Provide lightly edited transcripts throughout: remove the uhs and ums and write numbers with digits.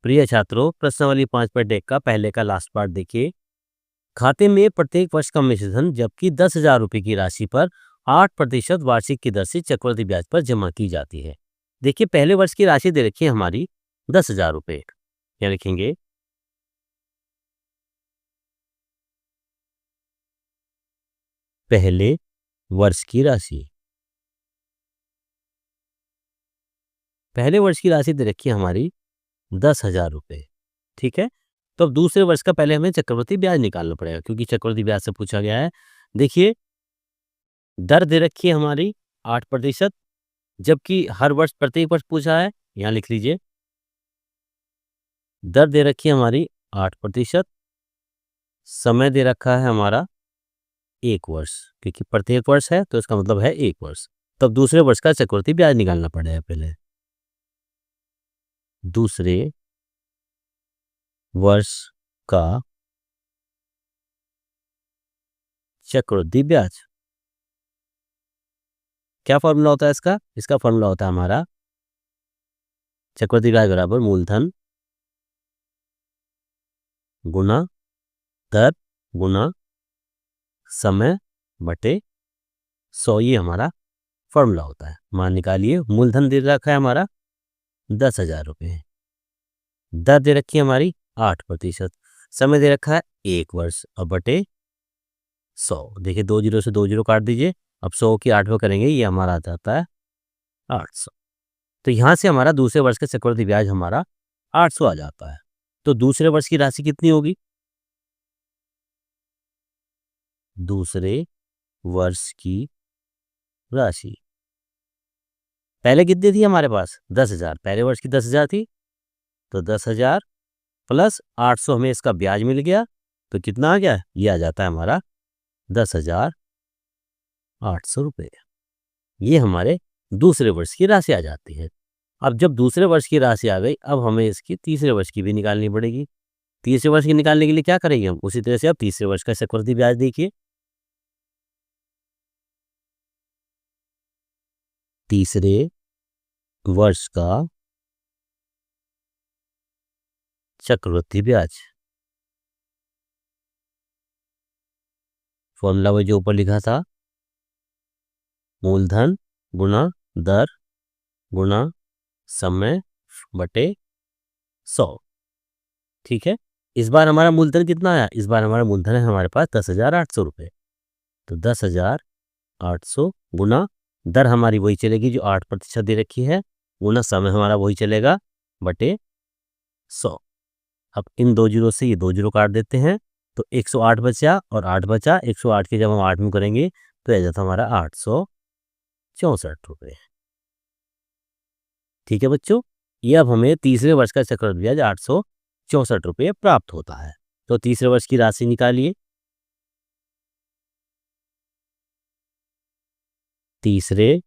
प्रिय छात्रों, प्रश्नावली 5.1 का पहले का लास्ट पार्ट देखिए। खाते में प्रत्येक वर्ष का मिश्रधन जबकि 10,000 रुपए की राशि पर 8% वार्षिक की दर से चक्रवृद्धि ब्याज पर जमा की जाती है। देखिए, पहले वर्ष की राशि दे रखी है हमारी 10,000 रुपए। क्या लिखेंगे? पहले वर्ष की राशि। पहले वर्ष की राशि दे रखी है हमारी 10,000 रुपए। ठीक है। तो अब दूसरे वर्ष का पहले हमें चक्रवृद्धि ब्याज निकालना पड़ेगा, क्योंकि चक्रवृद्धि ब्याज से पूछा गया है। देखिए, दर दे रखी है हमारी 8%, जबकि हर वर्ष प्रत्येक वर्ष पूछा है। यहाँ लिख लीजिए, दर दे रखी है हमारी 8%, समय दे रखा है हमारा 1 वर्ष, क्योंकि प्रत्येक वर्ष है तो इसका मतलब है 1 वर्ष। तब दूसरे वर्ष का चक्रवृद्धि ब्याज निकालना पड़ेगा पहले। दूसरे वर्ष का चक्रवृद्धि ब्याज क्या फॉर्मूला होता है इसका? इसका फॉर्मूला होता है हमारा चक्रवृद्धि ब्याज बराबर मूलधन गुना दर गुना समय बटे 100। ये हमारा फॉर्मूला होता है। मान निकालिए, मूलधन दे रखा है हमारा 10,000 रुपये, दर दे रखी है हमारी 8%, समय दे रखा है 1 वर्ष और बटे 100। देखिए, 2 जीरो से 2 जीरो काट दीजिए। अब 100 की 8 में करेंगे, ये हमारा आ जाता है 800। तो यहाँ से हमारा दूसरे वर्ष का चक्रवृद्धि ब्याज हमारा 800 आ जाता है। तो दूसरे वर्ष की राशि कितनी होगी? दूसरे वर्ष की राशि पहले कितनी थी हमारे पास? 10,000। पहले वर्ष की 10,000 थी, तो 10,000 प्लस 800 हमें इसका ब्याज मिल गया। तो कितना आ गया? ये आ जाता है हमारा 10,800 रुपये। ये हमारे दूसरे वर्ष की राशि आ जाती है। अब जब दूसरे वर्ष की राशि आ गई, अब हमें इसकी तीसरे वर्ष की भी निकालनी पड़ेगी। तीसरे वर्ष की निकालने के लिए क्या करेंगे हम? उसी तरह से अब तीसरे वर्ष का चक्रवृद्धि ब्याज देखिए। तीसरे वर्ष का चक्रवृद्धि ब्याज फॉर्मूला में जो ऊपर लिखा था, मूलधन गुना दर गुना समय बटे 100। ठीक है। इस बार हमारा मूलधन कितना आया? इस बार हमारा मूलधन है हमारे पास 10,800 रुपये। तो 10,800 गुना दर हमारी वही चलेगी जो 8% दे रखी है, गुना समय हमारा वही चलेगा बटे 100। अब इन 2 जीरो से ये 2 जीरो काट देते हैं, तो 108 बचा और 8 बचा। 108 के जब हम 8 में करेंगे तो यह जाता हमारा 864 रुपये। ठीक है बच्चों, ये अब हमें तीसरे वर्ष का चक्रवृद्धि ब्याज 864 रुपये प्राप्त होता है। तो तीसरे वर्ष की राशि निकालिए। तीसरे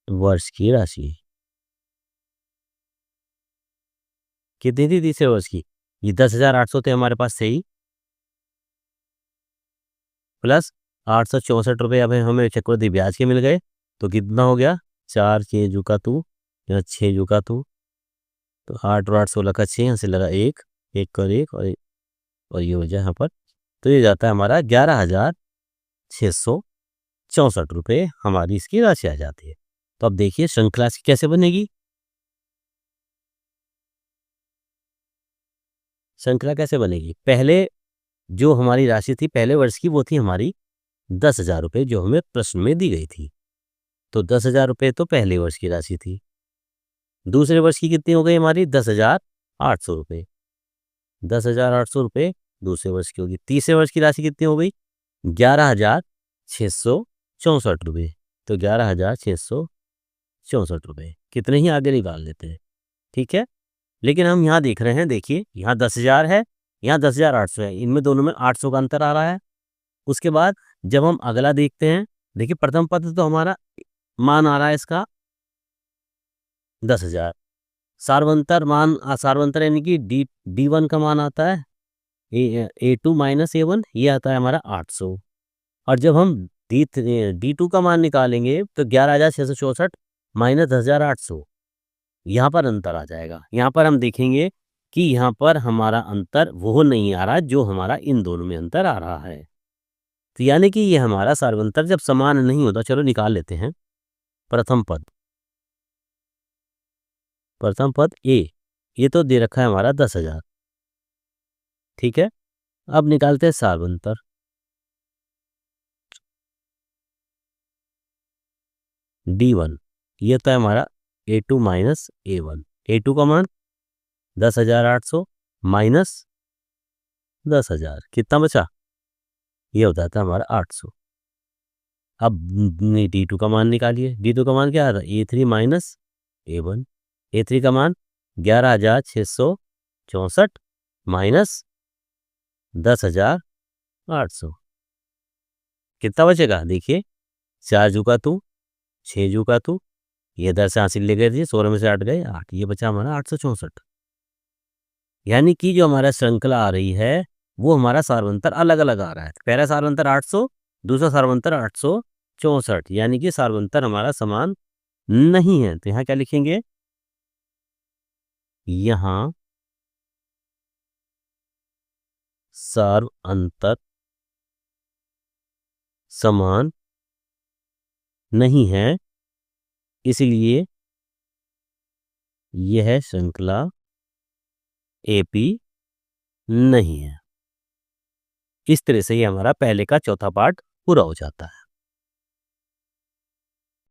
वर्ष की राशि कितनी थी तीसरे वर्ष की? ये 10,800 थे हमारे पास, सही, प्लस 864 रुपये अब हमें चक्रवृद्धि ब्याज के मिल गए। तो कितना हो गया? 4 6 जुका तू, यहाँ 6 जुका तू, तो 8 और 8 16 का 6, यहाँ से लगा 1 1 और 1 और ये हो जाए यहाँ पर। तो ये जाता है हमारा 11,664 रुपये हमारी इसकी राशि आ जाती है। तो अब देखिए, श्रृंखला इसकी कैसे बनेगी। श्रृंखला कैसे बनेगी? पहले जो हमारी राशि थी पहले वर्ष की, वो थी हमारी 10,000 रुपये, जो हमें प्रश्न में दी गई थी। तो 10,000 रुपये तो पहले वर्ष की राशि थी। दूसरे वर्ष की कितनी हो गई हमारी? 10,800 रुपये। 10,800 रुपये दूसरे वर्ष की होगी। तीसरे वर्ष की राशि कितनी हो गई? 11,664 रुपये। तो 11,664 रुपये कितने ही आगे निकाल लेते हैं। ठीक है, लेकिन हम यहाँ देख रहे हैं, देखिए यहाँ 10,000 है, यहाँ 10,800 है, इनमें दोनों में 800 का अंतर आ रहा है। उसके बाद जब हम अगला देखते हैं, देखिए प्रथम पद तो हमारा मान आ रहा है इसका 10,000। सार्वंतर मान, सार्वंतर यानी कि D1 का मान आता है A2 माइनस A1, ये आता है हमारा 800। और जब हम D2 का मान निकालेंगे तो 11,664 माइनस 10,800, यहाँ पर अंतर आ जाएगा। यहाँ पर हम देखेंगे कि यहाँ पर हमारा अंतर वो नहीं आ रहा जो हमारा इन दोनों में अंतर आ रहा है। तो यानी कि ये हमारा सार्वंतर जब समान नहीं होता, चलो निकाल लेते हैं। प्रथम पद, प्रथम पद ए, ये तो दे रखा है हमारा 10,000, ठीक है। अब निकालते हैं सार्वंतर। D1, ये तो है हमारा A2 माइनस A1। A2 का मान 10,800 माइनस 10,000 कितना बचा, ये हो जाता है हमारा 800। अब D2 का मान निकालिए। D2 का मान क्या आ रहा है, A3 माइनस A1। A3 का मान 11,664 माइनस 10,800, कितना बचेगा देखिए। 4 जू का तू, 6 जू का तू, ये 10 से हासिल ले गए थे, 16 में से 8 गए 8, ये बचा हमारा 864। यानी कि जो हमारा श्रृंखला आ रही है वो हमारा सार्वंतर अलग अलग आ रहा है। पहला सार्वंतर 800, दूसरा सार्वंतर 864, यानी कि सार्वंतर हमारा समान नहीं है। तो यहाँ क्या लिखेंगे, यहाँ सार्वंतर समान नहीं है, इसलिए यह श्रृंखला एपी नहीं है। इस तरह से ये हमारा पहले का चौथा पार्ट पूरा हो जाता है।